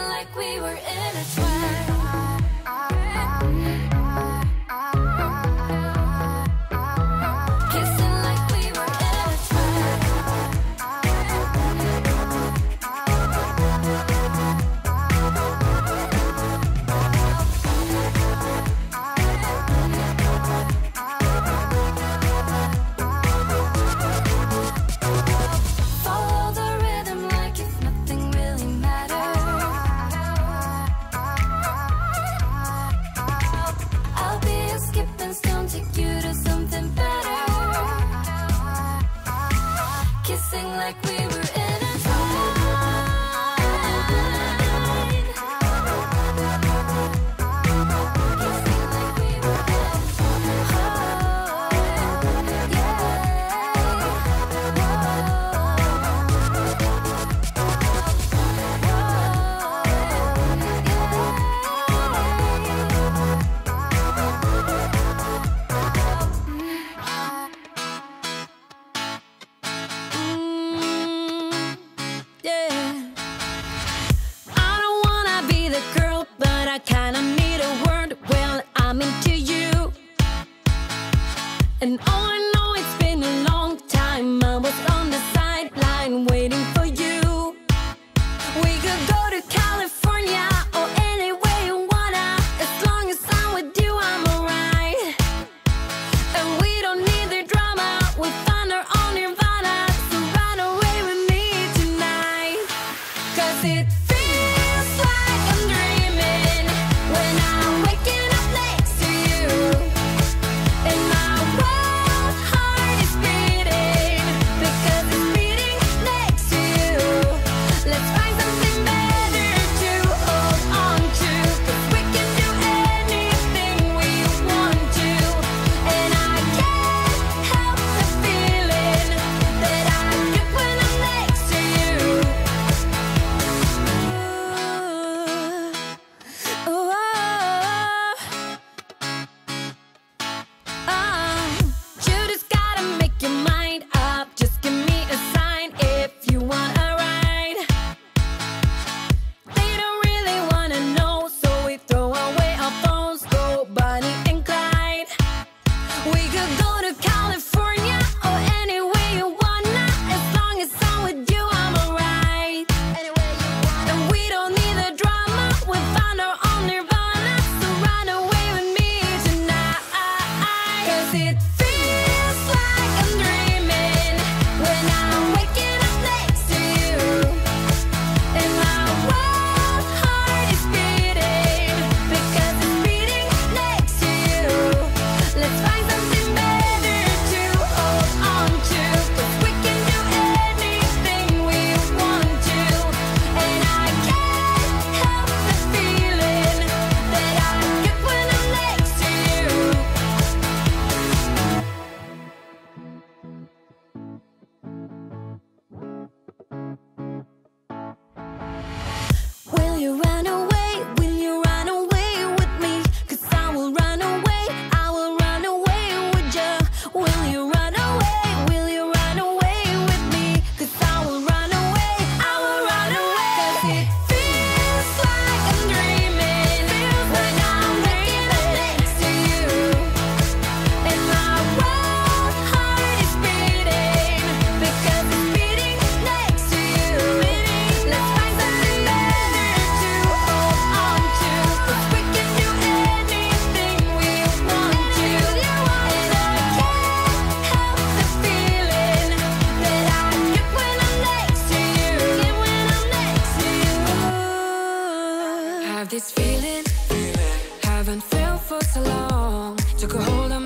like we were in a trance. And all I know, it's been a long time. I was on the sideline waiting for you. We could go to California or anywhere you wanna. As long as I'm with you, I'm alright. And we don't need the drama, we'll find our own nirvana. So run away with me tonight. 'Cause it feels like I'm dreaming when I'm waking up next to you. And my wild heart is beating because it's beating next to you. Let's find something better to hold on to, 'cause we can do anything we want to. And I can't help the feeling that I get when I'm next to you. Ooh, you just gotta make your mind up. Just give me a sign if you want a ride. They don't really wanna know, so we throw away our phones, go Bonnie and Clyde. We could go to California or anywhere you wanna. As long as I'm with you, I'm alright. And we don't need the drama, we'll find our own nirvana. So run away with me tonight. 'Cause it feels like I'm dreaming when I'm waking up next to you. And my wild heart is beating because it's beating next to you. Let's find something better to hold on to, 'cause we can do anything we want to. And I can't help the feeling that I get when I'm next to you. Will you run away? Will you run away with me? 'Cause I will run away, I will run away with you. Will you run away? Will you run away with me? 'Cause I will run away, I will run away. 'Cause it feels like I'm dreaming when I'm waking up next to you. And my wild heart is beating because it's beating next to you. Let's find something better to hold on to, 'cause we can do anything we want to. And I can't help the feeling that I get when I'm next to you. Have this feeling, haven't felt for so long. Took a hold of